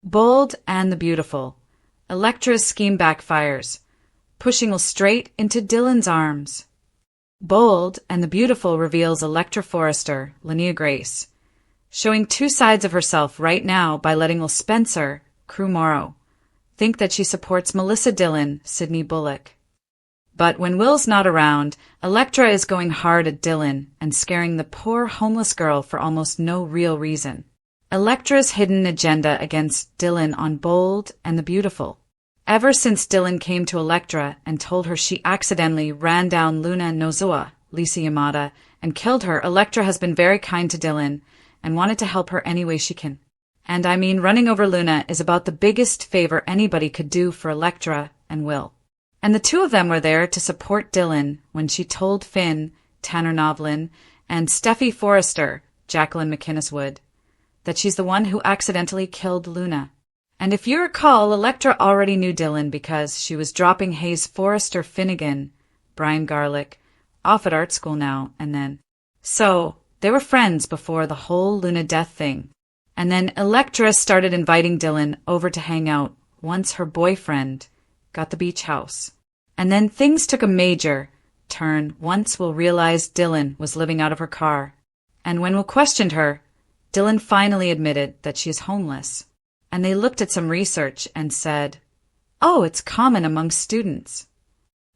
Bold and the beautiful. Electra's scheme backfires, pushing Will straight into Dylan's arms. Bold and the beautiful reveals Electra Forrester, Linnea Grace, showing two sides of herself right now by letting Will Spencer, Crew Morrow, think that she supports Melissa Dillon, Sydney Bullock. But when Will's not around, Electra is going hard at Dylan and scaring the poor homeless girl for almost no real reason. Electra's hidden agenda against Dylan on Bold and the Beautiful. Ever since Dylan came to Electra and told her she accidentally ran down Luna Nozoa, Lisa Yamada, and killed her, Electra has been very kind to Dylan and wanted to help her any way she can. And I mean, running over Luna is about the biggest favor anybody could do for Electra and Will. And the two of them were there to support Dylan when she told Finn, Tanner Novlin, and Steffi Forrester, Jacqueline McInnes Wood, that she's the one who accidentally killed Luna. And if you recall, Electra already knew Dylan because she was dropping Hayes Forrester Finnegan, Brian Garlick, off at art school now and then. So, they were friends before the whole Luna death thing. And then Electra started inviting Dylan over to hang out once her boyfriend got the beach house. And then things took a major turn once Will realized Dylan was living out of her car. And when Will questioned her, Dylan finally admitted that she is homeless. And they looked at some research and said, "Oh, it's common among students."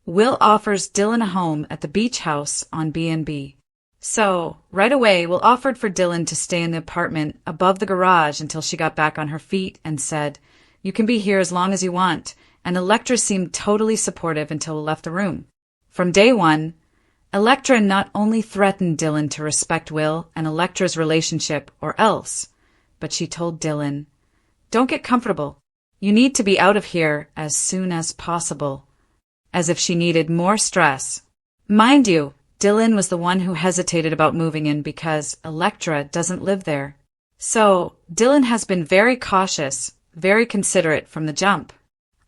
Will offers Dylan a home at the beach house on B&B. So, right away, Will offered for Dylan to stay in the apartment above the garage until she got back on her feet and said, "You can be here as long as you want." And Electra seemed totally supportive until Will left the room. From day one, Electra not only threatened Dylan to respect Will and Electra's relationship or else, but she told Dylan, "Don't get comfortable. You need to be out of here as soon as possible," as if she needed more stress. Mind you, Dylan was the one who hesitated about moving in because Electra doesn't live there. So, Dylan has been very cautious, very considerate from the jump.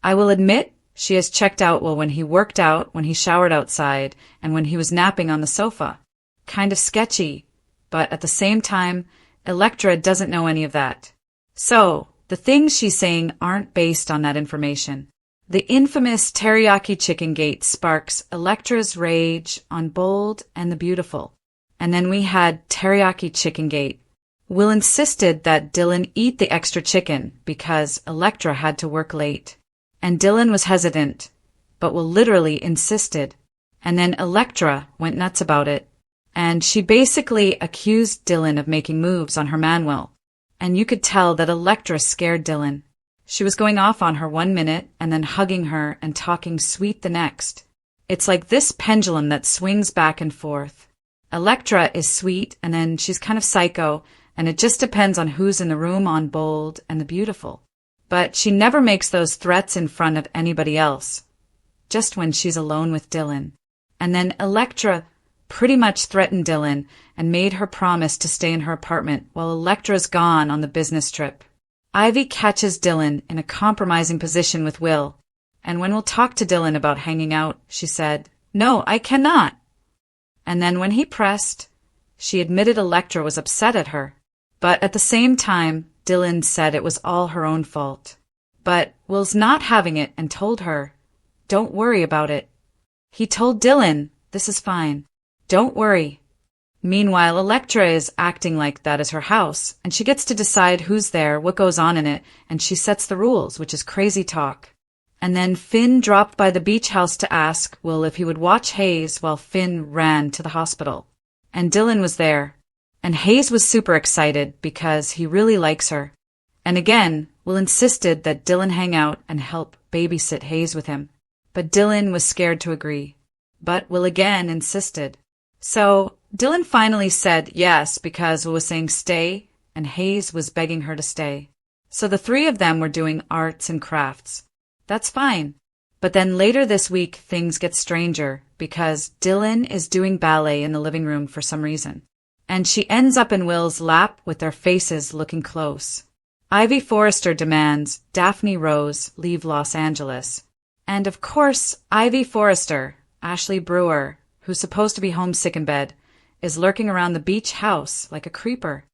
I will admit, she has checked out Will when he worked out, when he showered outside, and when he was napping on the sofa. Kind of sketchy, but at the same time, Electra doesn't know any of that. So, the things she's saying aren't based on that information. The infamous teriyaki chicken gate sparks Electra's rage on Bold and the Beautiful. And then we had teriyaki chicken gate. Will insisted that Dylan eat the extra chicken because Electra had to work late. And Dylan was hesitant, but Will literally insisted. And then Electra went nuts about it. And she basically accused Dylan of making moves on her man Will. And you could tell that Electra scared Dylan. She was going off on her 1 minute and then hugging her and talking sweet the next. It's like this pendulum that swings back and forth. Electra is sweet and then she's kind of psycho, and it just depends on who's in the room on Bold and the Beautiful. But she never makes those threats in front of anybody else, just when she's alone with Dylan. And then Electra pretty much threatened Dylan and made her promise to stay in her apartment while Electra's gone on the business trip. Ivy catches Dylan in a compromising position with Will, and when Will talked to Dylan about hanging out, she said, "No, I cannot." And then when he pressed, she admitted Electra was upset at her. But at the same time, Dylan said it was all her own fault. But Will's not having it and told her, "Don't worry about it." He told Dylan, "This is fine. Don't worry." Meanwhile, Electra is acting like that is her house, and she gets to decide who's there, what goes on in it, and she sets the rules, which is crazy talk. And then Finn dropped by the beach house to ask Will if he would watch Hayes while Finn ran to the hospital. And Dylan was there. And Hayes was super excited because he really likes her. And again, Will insisted that Dylan hang out and help babysit Hayes with him. But Dylan was scared to agree. But Will again insisted. So Dylan finally said yes because Will was saying stay, and Hayes was begging her to stay. So the three of them were doing arts and crafts. That's fine. But then later this week, things get stranger because Dylan is doing ballet in the living room for some reason. And she ends up in Will's lap with their faces looking close. Ivy Forrester demands Daphne Rose leave Los Angeles. And of course, Ivy Forrester, Ashley Brewer, who's supposed to be homesick in bed, is lurking around the beach house like a creeper.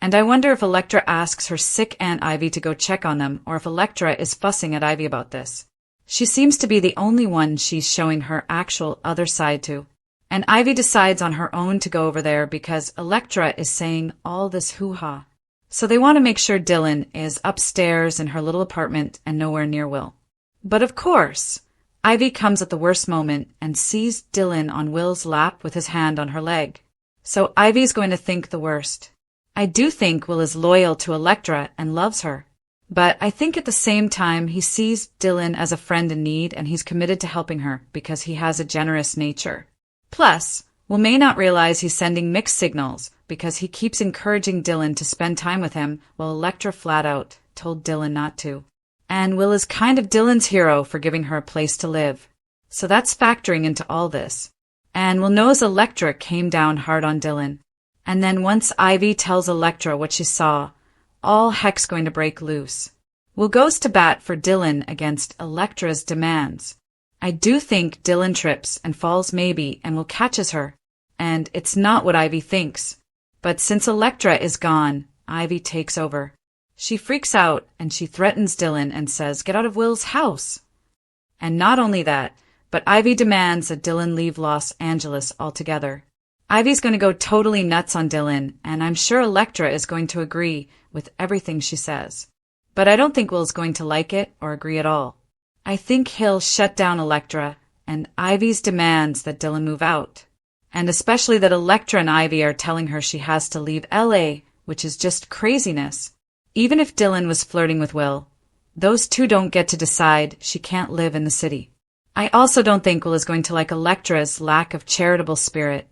And I wonder if Electra asks her sick Aunt Ivy to go check on them, or if Electra is fussing at Ivy about this. She seems to be the only one she's showing her actual other side to. And Ivy decides on her own to go over there because Electra is saying all this hoo-ha. So they want to make sure Dylan is upstairs in her little apartment and nowhere near Will. But of course, Ivy comes at the worst moment and sees Dylan on Will's lap with his hand on her leg. So Ivy's going to think the worst. I do think Will is loyal to Electra and loves her. But I think at the same time he sees Dylan as a friend in need and he's committed to helping her because he has a generous nature. Plus, Will may not realize he's sending mixed signals because he keeps encouraging Dylan to spend time with him while Electra flat out told Dylan not to. And Will is kind of Dylan's hero for giving her a place to live. So that's factoring into all this. And Will knows Electra came down hard on Dylan. And then once Ivy tells Electra what she saw, all heck's going to break loose. Will goes to bat for Dylan against Electra's demands. I do think Dylan trips and falls maybe and Will catches her. And it's not what Ivy thinks. But since Electra is gone, Ivy takes over. She freaks out and she threatens Dylan and says, "Get out of Will's house." And not only that, but Ivy demands that Dylan leave Los Angeles altogether. Ivy's going to go totally nuts on Dylan, and I'm sure Electra is going to agree with everything she says. But I don't think Will's going to like it or agree at all. I think he'll shut down Electra and Ivy's demands that Dylan move out. And especially that Electra and Ivy are telling her she has to leave LA, which is just craziness. Even if Dylan was flirting with Will, those two don't get to decide she can't live in the city. I also don't think Will is going to like Electra's lack of charitable spirit,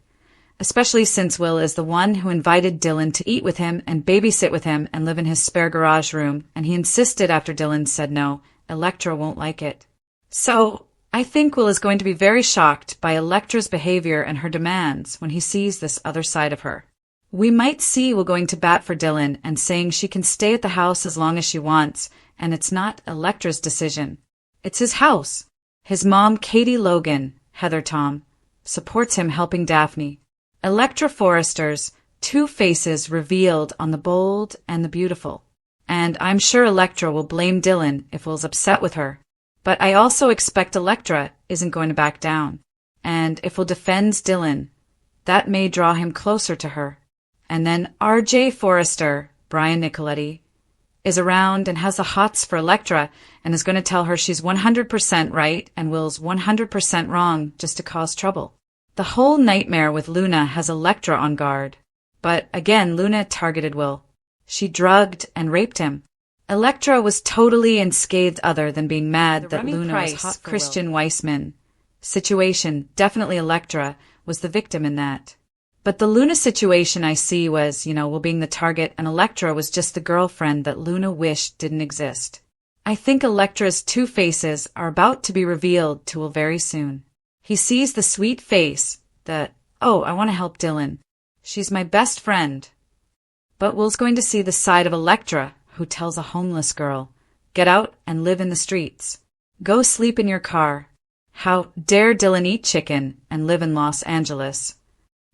especially since Will is the one who invited Dylan to eat with him and babysit with him and live in his spare garage room, and he insisted after Dylan said no, Electra won't like it. So, I think Will is going to be very shocked by Electra's behavior and her demands when he sees this other side of her. We might see Will going to bat for Dylan and saying she can stay at the house as long as she wants, and it's not Electra's decision. It's his house. His mom, Katie Logan, Heather Tom, supports him helping Daphne. Electra Forrester's two faces revealed on The Bold and the Beautiful. And I'm sure Electra will blame Dylan if Will's upset with her. But I also expect Electra isn't going to back down. And if Will defends Dylan, that may draw him closer to her. And then R.J. Forrester, Brian Nicoletti, is around and has the hots for Electra and is going to tell her she's 100% right and Will's 100% wrong just to cause trouble. The whole nightmare with Luna has Electra on guard. But again, Luna targeted Will. She drugged and raped him. Electra was totally unscathed other than being mad that Luna was hot. Christian Weissman situation, definitely Electra was the victim in that. But the Luna situation I see was, Will being the target and Electra was just the girlfriend that Luna wished didn't exist. I think Electra's two faces are about to be revealed to Will very soon. He sees the sweet face that, oh, I want to help Dylan. She's my best friend. But Will's going to see the side of Electra who tells a homeless girl, get out and live in the streets. Go sleep in your car. How dare Dylan eat chicken and live in Los Angeles?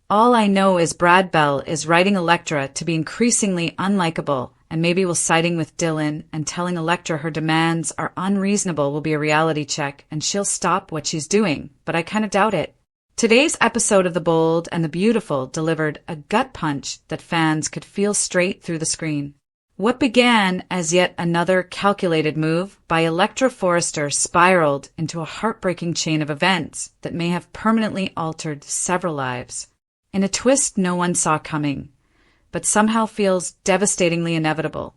All I know is Brad Bell is writing Electra to be increasingly unlikable, and maybe Will siding with Dylan and telling Electra her demands are unreasonable will be a reality check and she'll stop what she's doing, but I kind of doubt it. Today's episode of The Bold and the Beautiful delivered a gut punch that fans could feel straight through the screen. What began as yet another calculated move by Electra Forrester spiraled into a heartbreaking chain of events that may have permanently altered several lives. In a twist no one saw coming, but somehow feels devastatingly inevitable.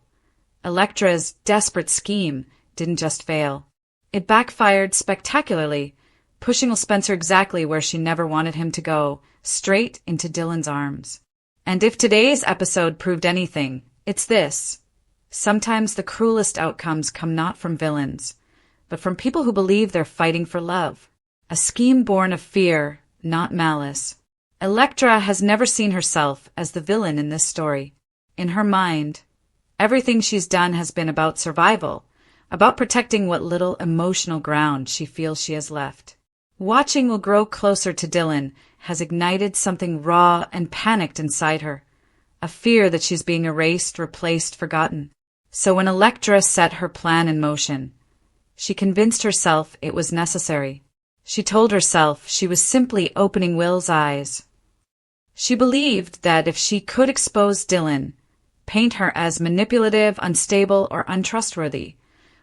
Electra's desperate scheme didn't just fail. It backfired spectacularly, pushing Will Spencer exactly where she never wanted him to go, straight into Dylan's arms. And if today's episode proved anything, it's this. Sometimes the cruelest outcomes come not from villains, but from people who believe they're fighting for love. A scheme born of fear, not malice. Electra has never seen herself as the villain in this story. In her mind, everything she's done has been about survival, about protecting what little emotional ground she feels she has left. Watching Will grow closer to Dylan has ignited something raw and panicked inside her. a fear that she's being erased, replaced, forgotten. So when Electra set her plan in motion, she convinced herself it was necessary. She told herself she was simply opening Will's eyes. She believed that if she could expose Dylan, paint her as manipulative, unstable, or untrustworthy,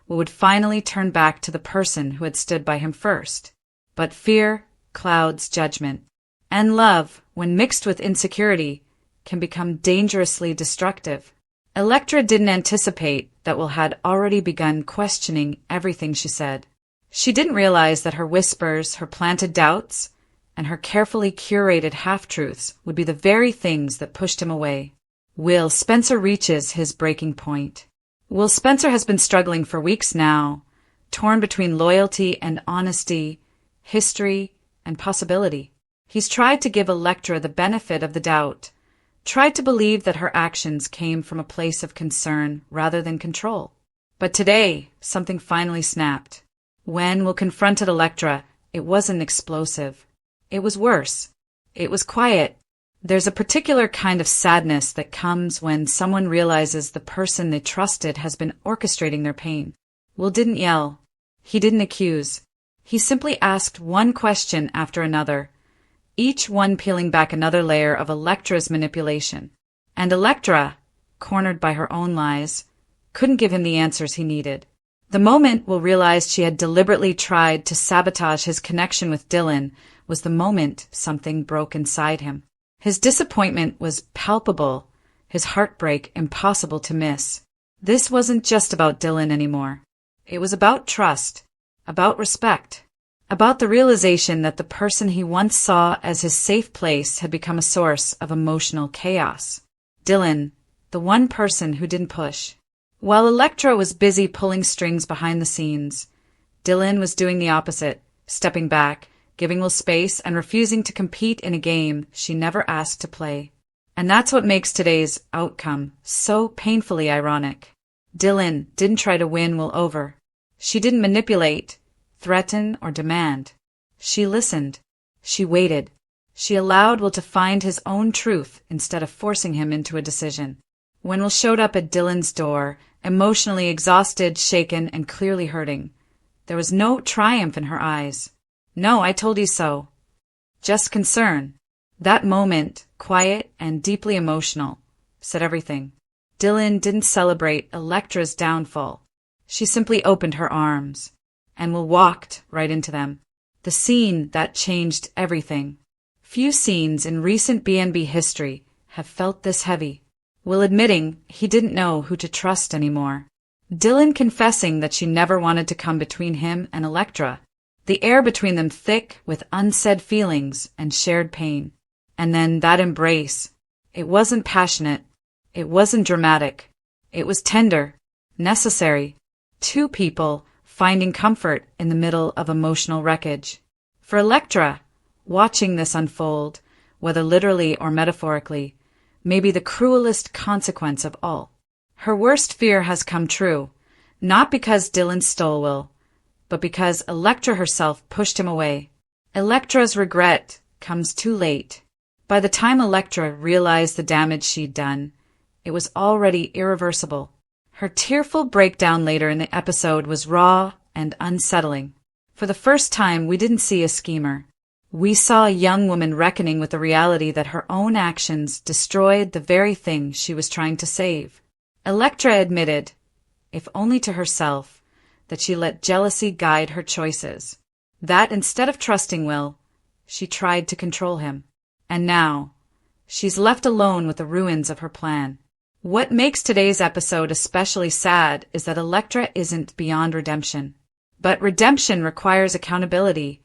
Will would finally turn back to the person who had stood by him first. But fear clouds judgment. And love, when mixed with insecurity, can become dangerously destructive. Electra didn't anticipate that Will had already begun questioning everything she said. She didn't realize that her whispers, her planted doubts, and her carefully curated half-truths would be the very things that pushed him away. Will Spencer reaches his breaking point. Will Spencer has been struggling for weeks now, torn between loyalty and honesty, history and possibility. He's tried to give Electra the benefit of the doubt, tried to believe that her actions came from a place of concern rather than control. But today, something finally snapped. When Will confronted Electra, it wasn't explosive. It was worse. It was quiet. There's a particular kind of sadness that comes when someone realizes the person they trusted has been orchestrating their pain. Will didn't yell. He didn't accuse. He simply asked one question after another, each one peeling back another layer of Electra's manipulation. And Electra, cornered by her own lies, couldn't give him the answers he needed. The moment Will realized she had deliberately tried to sabotage his connection with Dylan was the moment something broke inside him. His disappointment was palpable, his heartbreak impossible to miss. This wasn't just about Dylan anymore. It was about trust, about respect, about the realization that the person he once saw as his safe place had become a source of emotional chaos. Dylan, the one person who didn't push. While Electra was busy pulling strings behind the scenes, Dylan was doing the opposite, stepping back, giving Will space, and refusing to compete in a game she never asked to play. And that's what makes today's outcome so painfully ironic. Dylan didn't try to win Will over. She didn't manipulate, threaten, or demand. She listened. She waited. She allowed Will to find his own truth instead of forcing him into a decision. When Will showed up at Dylan's door, emotionally exhausted, shaken, and clearly hurting, there was no triumph in her eyes. No, I told you so. Just concern. That moment, quiet and deeply emotional, said everything. Dylan didn't celebrate Electra's downfall. She simply opened her arms, and Will walked right into them. The scene that changed everything. Few scenes in recent B&B history have felt this heavy. Will admitting he didn't know who to trust anymore. Dylan confessing that she never wanted to come between him and Electra. The air between them thick with unsaid feelings and shared pain. And then that embrace. It wasn't passionate. It wasn't dramatic. It was tender, necessary. Two people finding comfort in the middle of emotional wreckage. For Electra, watching this unfold, whether literally or metaphorically, may be the cruelest consequence of all. Her worst fear has come true, not because Dylan stole Will, but because Electra herself pushed him away. Electra's regret comes too late. By the time Electra realized the damage she'd done, it was already irreversible. Her tearful breakdown later in the episode was raw and unsettling. For the first time, we didn't see a schemer. We saw a young woman reckoning with the reality that her own actions destroyed the very thing she was trying to save. Electra admitted, if only to herself, that she let jealousy guide her choices. That instead of trusting Will, she tried to control him. And now, she's left alone with the ruins of her plan. What makes today's episode especially sad is that Electra isn't beyond redemption. But redemption requires accountability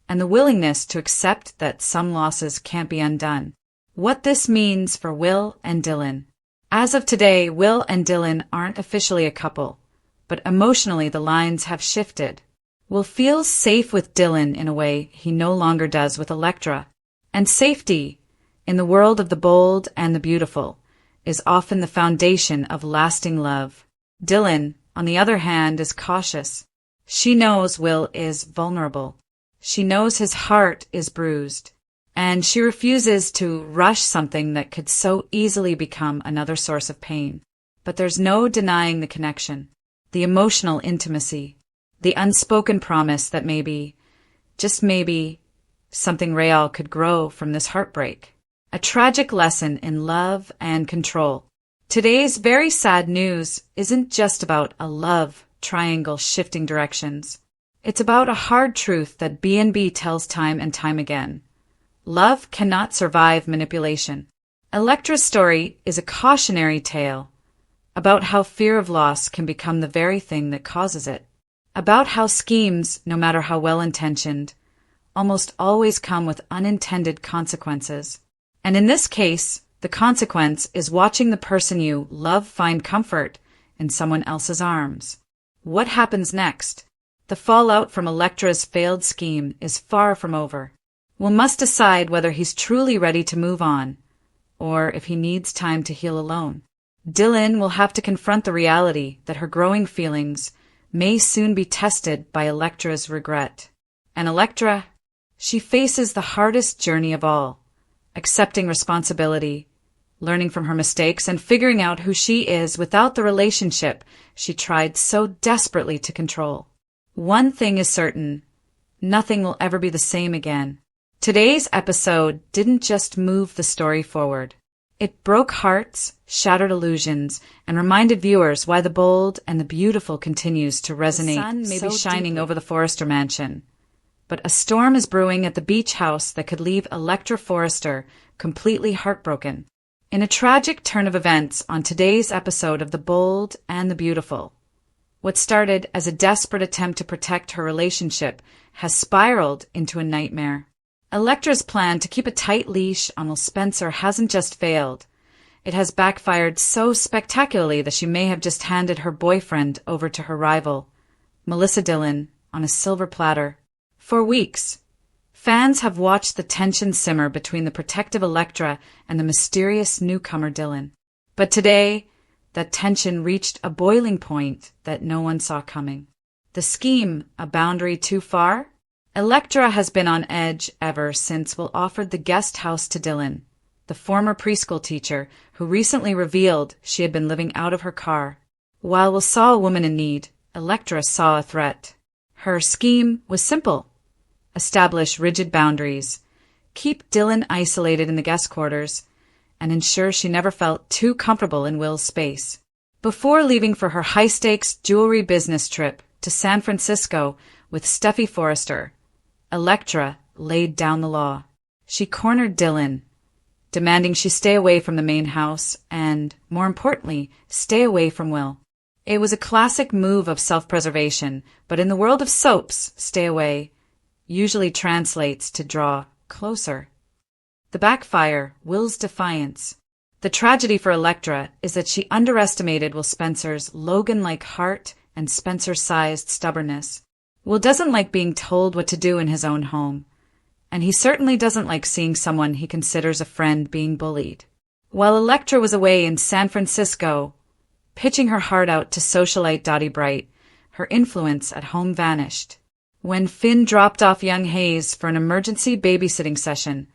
and the willingness to accept that some losses can't be undone. What this means for Will and Dylan. As of today, Will and Dylan aren't officially a couple, but emotionally the lines have shifted. Will feels safe with Dylan in a way he no longer does with Electra. And safety, in the world of the bold and the beautiful, is often the foundation of lasting love. Dylan, on the other hand, is cautious. She knows Will is vulnerable. She knows his heart is bruised. and she refuses to rush something that could so easily become another source of pain. But there's no denying the connection, the emotional intimacy, the unspoken promise that maybe, just maybe, something real could grow from this heartbreak. A tragic lesson in love and control. Today's very sad news isn't just about a love triangle shifting directions. It's about a hard truth that B&B tells time and time again. Love cannot survive manipulation. Electra's story is a cautionary tale about how fear of loss can become the very thing that causes it. About how schemes, no matter how well-intentioned, almost always come with unintended consequences. And in this case, the consequence is watching the person you love find comfort in someone else's arms. What happens next? The fallout from Electra's failed scheme is far from over. Will must decide whether he's truly ready to move on, or if he needs time to heal alone. Dylan will have to confront the reality that her growing feelings may soon be tested by Electra's regret. And Electra, she faces the hardest journey of all, accepting responsibility, learning from her mistakes, and figuring out who she is without the relationship she tried so desperately to control. One thing is certain, nothing will ever be the same again. Today's episode didn't just move the story forward. It broke hearts, shattered illusions, and reminded viewers why the bold and the beautiful continues to resonate. The sun may be shining over the Forrester mansion, but a storm is brewing at the beach house that could leave Electra Forrester completely heartbroken. In a tragic turn of events on today's episode of The Bold and the Beautiful, what started as a desperate attempt to protect her relationship has spiraled into a nightmare. Electra's plan to keep a tight leash on Will Spencer hasn't just failed. It has backfired so spectacularly that she may have just handed her boyfriend over to her rival, Melissa Dillon, on a silver platter. For weeks, fans have watched the tension simmer between the protective Electra and the mysterious newcomer Dylan. But today, that tension reached a boiling point that no one saw coming. The scheme, a boundary too far? Electra has been on edge ever since Will offered the guest house to Dylan, the former preschool teacher who recently revealed she had been living out of her car. While Will saw a woman in need, Electra saw a threat. Her scheme was simple. Establish rigid boundaries, keep Dylan isolated in the guest quarters, and ensure she never felt too comfortable in Will's space. Before leaving for her high-stakes jewelry business trip to San Francisco with Steffi Forrester, Electra laid down the law. She cornered Dylan, demanding she stay away from the main house and, more importantly, stay away from Will. It was a classic move of self-preservation, but in the world of soaps, stay away usually translates to draw closer. The backfire, Will's defiance. The tragedy for Electra is that she underestimated Will Spencer's Logan-like heart and Spencer-sized stubbornness. Will doesn't like being told what to do in his own home, and he certainly doesn't like seeing someone he considers a friend being bullied. While Electra was away in San Francisco, pitching her heart out to socialite Dottie Bright, her influence at home vanished. When Finn dropped off young Hayes for an emergency babysitting session,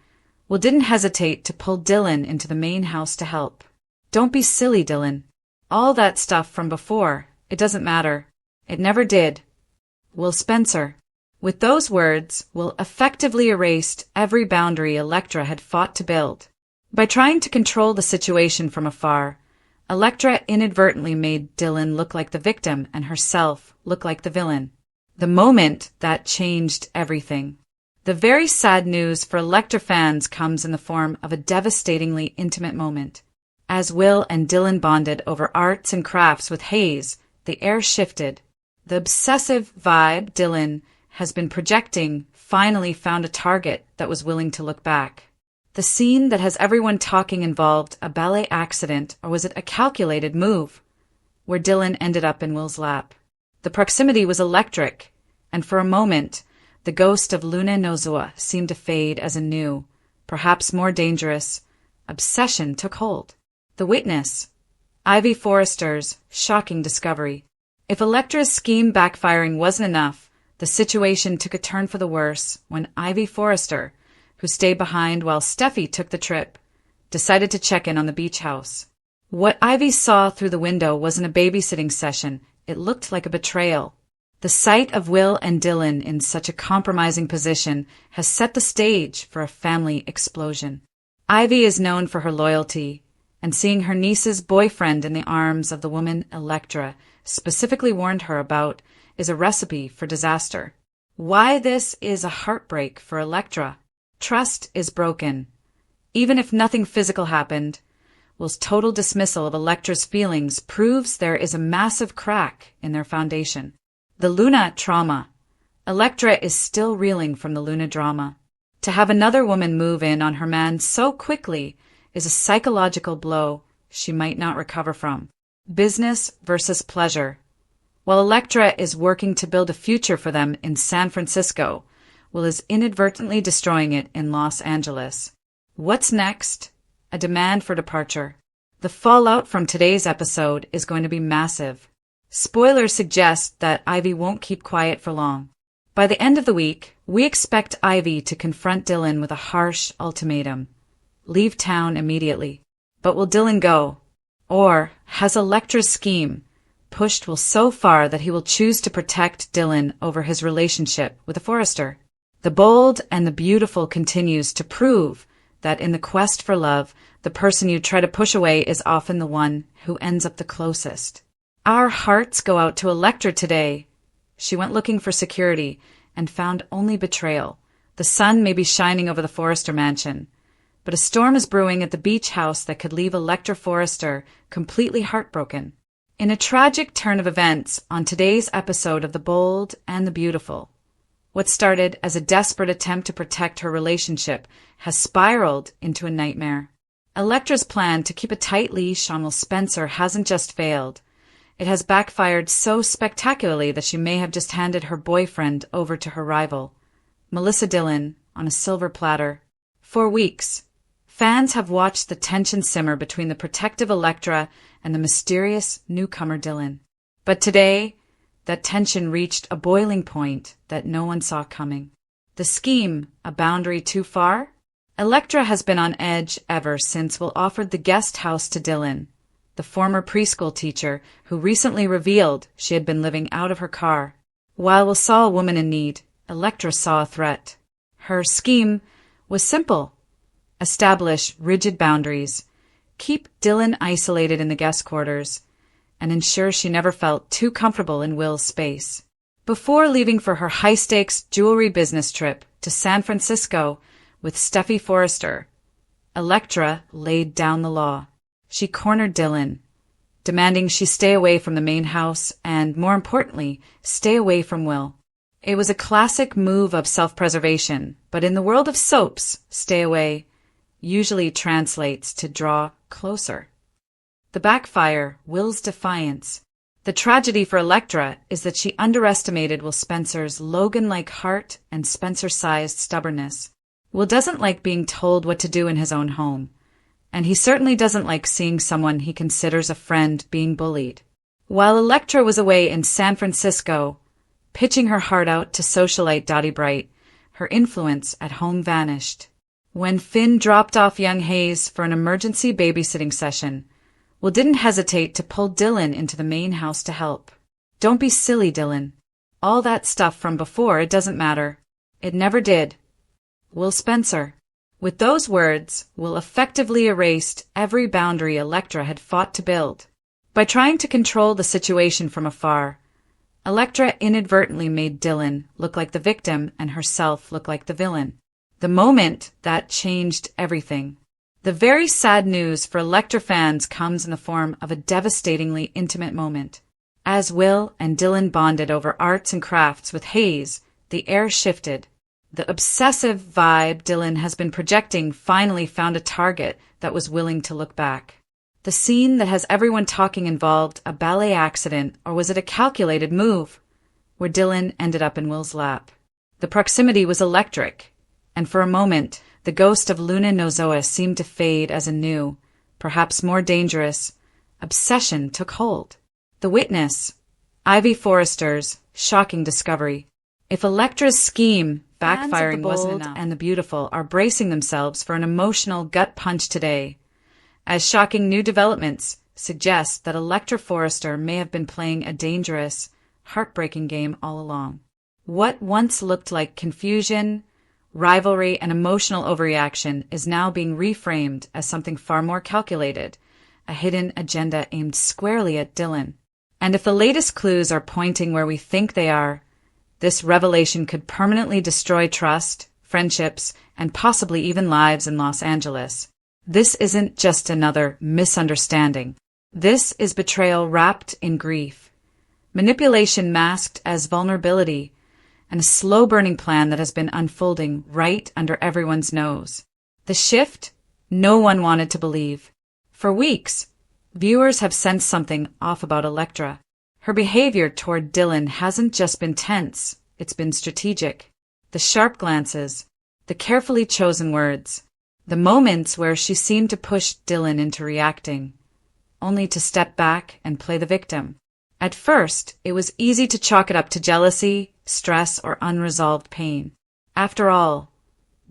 Will didn't hesitate to pull Dylan into the main house to help. Don't be silly, Dylan. All that stuff from before, it doesn't matter. It never did. Will Spencer. With those words, Will effectively erased every boundary Electra had fought to build. By trying to control the situation from afar, Electra inadvertently made Dylan look like the victim and herself look like the villain. The moment that changed everything. The very sad news for Electra fans comes in the form of a devastatingly intimate moment. As Will and Dylan bonded over arts and crafts with Hayes, the air shifted. The obsessive vibe Dylan has been projecting finally found a target that was willing to look back. The scene that has everyone talking involved a ballet accident, or was it a calculated move, where Dylan ended up in Will's lap. The proximity was electric, and for a moment, the ghost of Luna Nozua seemed to fade as a new, perhaps more dangerous, obsession took hold. The witness, Ivy Forrester's shocking discovery. If Electra's scheme backfiring wasn't enough, the situation took a turn for the worse when Ivy Forrester, who stayed behind while Steffi took the trip, decided to check in on the beach house. What Ivy saw through the window wasn't a babysitting session. It looked like a betrayal. The sight of Will and Dylan in such a compromising position has set the stage for a family explosion. Ivy is known for her loyalty, and seeing her niece's boyfriend in the arms of the woman Electra specifically warned her about is a recipe for disaster. Why this is a heartbreak for Electra. Trust is broken. Even if nothing physical happened, Will's total dismissal of Electra's feelings proves there is a massive crack in their foundation. The Luna trauma. Electra is still reeling from the Luna drama. To have another woman move in on her man so quickly is a psychological blow she might not recover from. Business versus pleasure. While Electra is working to build a future for them in San Francisco, Will is inadvertently destroying it in Los Angeles. What's next? A demand for departure. The fallout from today's episode is going to be massive. Spoilers suggest that Ivy won't keep quiet for long. By the end of the week, we expect Ivy to confront Dylan with a harsh ultimatum. Leave town immediately. But will Dylan go? Or has Electra's scheme pushed Will so far that he will choose to protect Dylan over his relationship with a Forrester? The bold and the beautiful continues to prove that in the quest for love, the person you try to push away is often the one who ends up the closest. Our hearts go out to Electra today. She went looking for security and found only betrayal. The sun may be shining over the Forrester mansion, but a storm is brewing at the beach house that could leave Electra Forrester completely heartbroken. In a tragic turn of events on today's episode of The Bold and the Beautiful, what started as a desperate attempt to protect her relationship has spiraled into a nightmare. Electra's plan to keep a tight leash on Will Spencer hasn't just failed. It has backfired so spectacularly that she may have just handed her boyfriend over to her rival, Melissa Dylan, on a silver platter. For weeks, fans have watched the tension simmer between the protective Electra and the mysterious newcomer Dylan. But today, that tension reached a boiling point that no one saw coming. The scheme, a boundary too far? Electra has been on edge ever since Will offered the guest house to Dylan, the former preschool teacher who recently revealed she had been living out of her car. While Will saw a woman in need, Electra saw a threat. Her scheme was simple. Establish rigid boundaries, keep Dylan isolated in the guest quarters, and ensure she never felt too comfortable in Will's space. Before leaving for her high-stakes jewelry business trip to San Francisco with Steffi Forrester, Electra laid down the law. She cornered Dylan, demanding she stay away from the main house and, more importantly, stay away from Will. It was a classic move of self-preservation, but in the world of soaps, stay away usually translates to draw closer. The backfire, Will's defiance. The tragedy for Electra is that she underestimated Will Spencer's Logan-like heart and Spencer-sized stubbornness. Will doesn't like being told what to do in his own home, and he certainly doesn't like seeing someone he considers a friend being bullied. While Electra was away in San Francisco, pitching her heart out to socialite Dottie Bright, her influence at home vanished. When Finn dropped off young Hayes for an emergency babysitting session, Will didn't hesitate to pull Dylan into the main house to help. Don't be silly, Dylan. All that stuff from before, it doesn't matter. It never did. Will Spencer. With those words, Will effectively erased every boundary Electra had fought to build. By trying to control the situation from afar, Electra inadvertently made Dylan look like the victim and herself look like the villain. The moment that changed everything. The very sad news for Electra fans comes in the form of a devastatingly intimate moment. As Will and Dylan bonded over arts and crafts with Hayes, the air shifted. The obsessive vibe Dylan has been projecting finally found a target that was willing to look back. The scene that has everyone talking involved a ballet accident, or was it a calculated move, where Dylan ended up in Will's lap. The proximity was electric, and for a moment, the ghost of Luna Nozoa seemed to fade as a new, perhaps more dangerous, obsession took hold. The witness, Ivy Forrester's shocking discovery. If Electra's scheme Fans of the backfiring wasn't bold enough, and the beautiful are bracing themselves for an emotional gut punch today, as shocking new developments suggest that Electra Forrester may have been playing a dangerous, heartbreaking game all along. What once looked like confusion, rivalry, and emotional overreaction is now being reframed as something far more calculated, a hidden agenda aimed squarely at Dylan. And if the latest clues are pointing where we think they are, this revelation could permanently destroy trust, friendships, and possibly even lives in Los Angeles. This isn't just another misunderstanding. This is betrayal wrapped in grief, manipulation masked as vulnerability, and a slow-burning plan that has been unfolding right under everyone's nose. The shift? No one wanted to believe. For weeks, viewers have sensed something off about Electra. Her behavior toward Dylan hasn't just been tense, it's been strategic. The sharp glances, the carefully chosen words, the moments where she seemed to push Dylan into reacting, only to step back and play the victim. At first, it was easy to chalk it up to jealousy, stress, or unresolved pain. After all,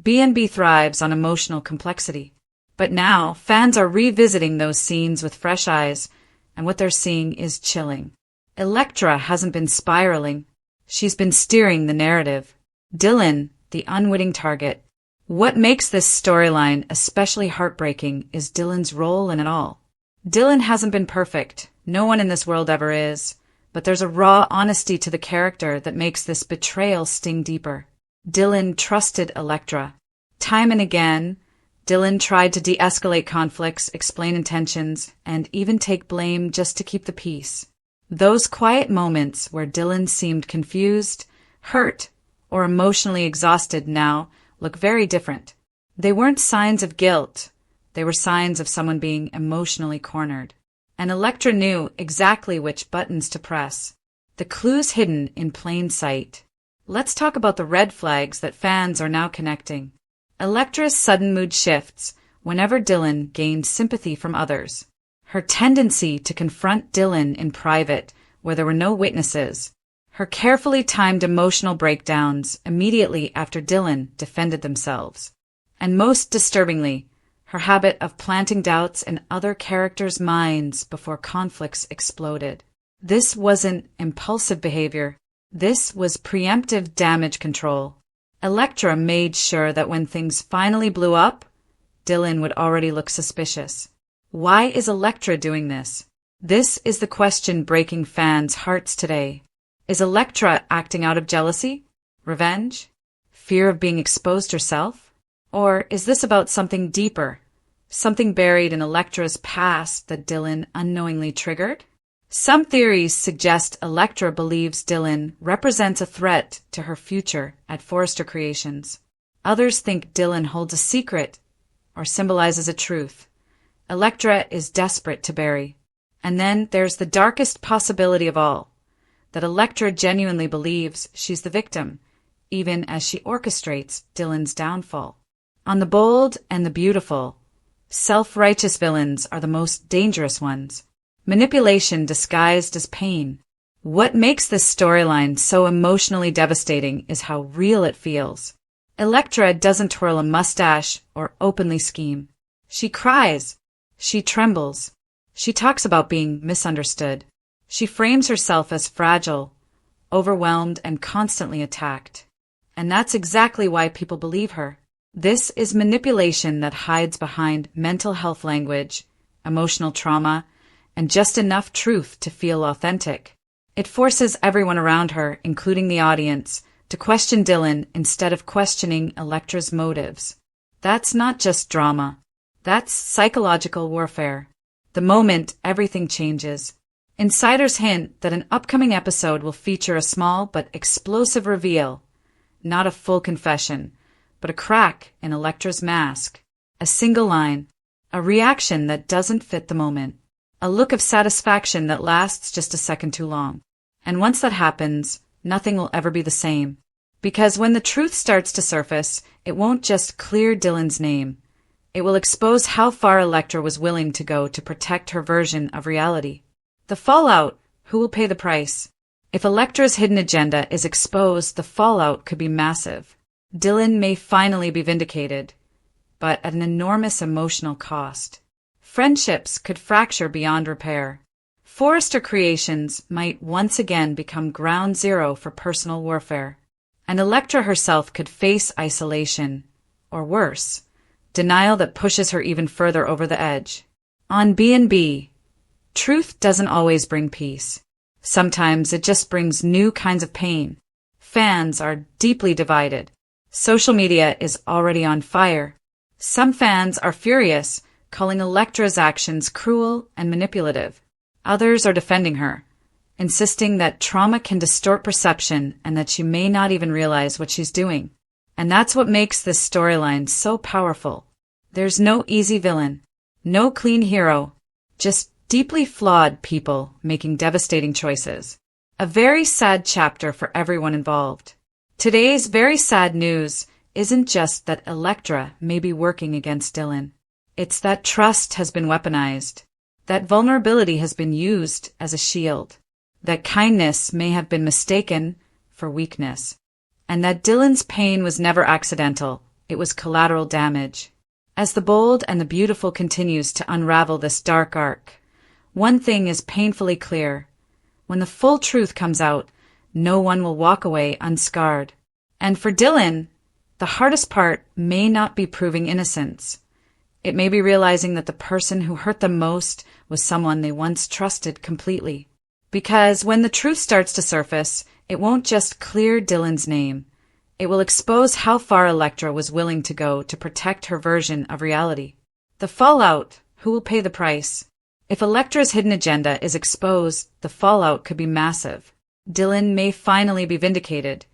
B&B thrives on emotional complexity. But now, fans are revisiting those scenes with fresh eyes, and what they're seeing is chilling. Electra hasn't been spiraling. She's been steering the narrative. Dylan, the unwitting target. What makes this storyline especially heartbreaking is Dylan's role in it all. Dylan hasn't been perfect. No one in this world ever is. But there's a raw honesty to the character that makes this betrayal sting deeper. Dylan trusted Electra. Time and again, Dylan tried to de-escalate conflicts, explain intentions, and even take blame just to keep the peace. Those quiet moments where Dylan seemed confused, hurt, or emotionally exhausted now look very different. They weren't signs of guilt. They were signs of someone being emotionally cornered. And Electra knew exactly which buttons to press. The clues hidden in plain sight. Let's talk about the red flags that fans are now connecting. Electra's sudden mood shifts whenever Dylan gained sympathy from others. Her tendency to confront Dylan in private where there were no witnesses. Her carefully timed emotional breakdowns immediately after Dylan defended themselves. And most disturbingly, her habit of planting doubts in other characters' minds before conflicts exploded. This wasn't impulsive behavior. This was preemptive damage control. Electra made sure that when things finally blew up, Dylan would already look suspicious. Why is Electra doing this? This is the question breaking fans' hearts today. Is Electra acting out of jealousy? Revenge? Fear of being exposed herself? Or is this about something deeper? Something buried in Electra's past that Dylan unknowingly triggered? Some theories suggest Electra believes Dylan represents a threat to her future at Forrester Creations. Others think Dylan holds a secret or symbolizes a truth Electra is desperate to bury. And then there's the darkest possibility of all, that Electra genuinely believes she's the victim, even as she orchestrates Dylan's downfall. On the bold and the beautiful, self-righteous villains are the most dangerous ones. Manipulation disguised as pain. What makes this storyline so emotionally devastating is how real it feels. Electra doesn't twirl a mustache or openly scheme. She cries. She trembles. She talks about being misunderstood. She frames herself as fragile, overwhelmed, and constantly attacked. And that's exactly why people believe her. This is manipulation that hides behind mental health language, emotional trauma, and just enough truth to feel authentic. It forces everyone around her, including the audience, to question Dylan instead of questioning Electra's motives. That's not just drama. That's psychological warfare. The moment everything changes. Insiders hint that an upcoming episode will feature a small but explosive reveal, not a full confession, but a crack in Electra's mask, a single line, a reaction that doesn't fit the moment, a look of satisfaction that lasts just a second too long. And once that happens, nothing will ever be the same. Because when the truth starts to surface, it won't just clear Dylan's name. It will expose how far Electra was willing to go to protect her version of reality. The fallout, who will pay the price? If Electra's hidden agenda is exposed, the fallout could be massive. Dylan may finally be vindicated, but at an enormous emotional cost. Friendships could fracture beyond repair. Forrester creations might once again become ground zero for personal warfare. And Electra herself could face isolation, or worse, denial that pushes her even further over the edge. On B&B, truth doesn't always bring peace. Sometimes it just brings new kinds of pain. Fans are deeply divided. Social media is already on fire. Some fans are furious, calling Electra's actions cruel and manipulative. Others are defending her, insisting that trauma can distort perception and that she may not even realize what she's doing. And that's what makes this storyline so powerful. There's no easy villain, no clean hero, just deeply flawed people making devastating choices. A very sad chapter for everyone involved. Today's very sad news isn't just that Electra may be working against Dylan. It's that trust has been weaponized, that vulnerability has been used as a shield, that kindness may have been mistaken for weakness, and that Dylan's pain was never accidental, it was collateral damage. As the bold and the beautiful continues to unravel this dark arc, one thing is painfully clear. When the full truth comes out, no one will walk away unscarred. And for Dylan, the hardest part may not be proving innocence. It may be realizing that the person who hurt them most was someone they once trusted completely. Because when the truth starts to surface, it won't just clear Dylan's name. It will expose how far Electra was willing to go to protect her version of reality. The fallout, who will pay the price? If Electra's hidden agenda is exposed, the fallout could be massive. Dylan may finally be vindicated,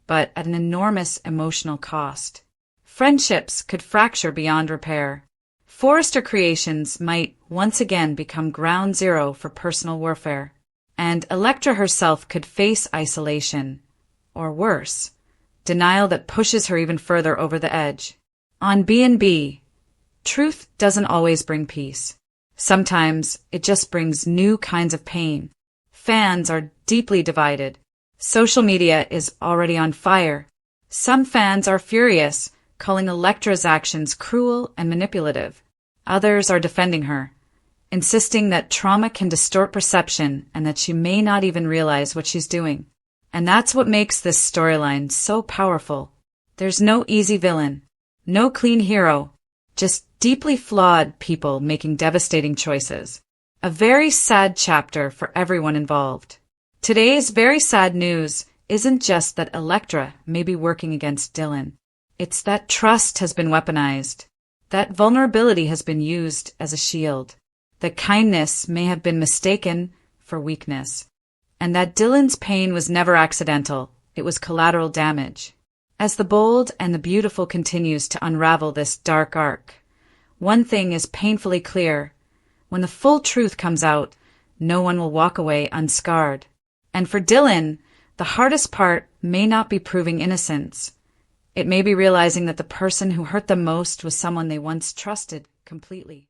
but at an enormous emotional cost. Friendships could fracture beyond repair. Forrester creations might once again become ground zero for personal warfare. And Electra herself could face isolation, or worse, denial that pushes her even further over the edge. On B&B, truth doesn't always bring peace. Sometimes it just brings new kinds of pain. Fans are deeply divided. Social media is already on fire. Some fans are furious, calling Electra's actions cruel and manipulative. Others are defending her, insisting that trauma can distort perception and that she may not even realize what she's doing. And that's what makes this storyline so powerful. There's no easy villain, no clean hero, just deeply flawed people making devastating choices. A very sad chapter for everyone involved. Today's very sad news isn't just that Electra may be working against Dylan. It's that trust has been weaponized, that vulnerability has been used as a shield, that kindness may have been mistaken for weakness, and that Dylan's pain was never accidental, it was collateral damage. As the bold and the beautiful continues to unravel this dark arc, one thing is painfully clear. When the full truth comes out, no one will walk away unscarred. And for Dylan, the hardest part may not be proving innocence. It may be realizing that the person who hurt them most was someone they once trusted completely.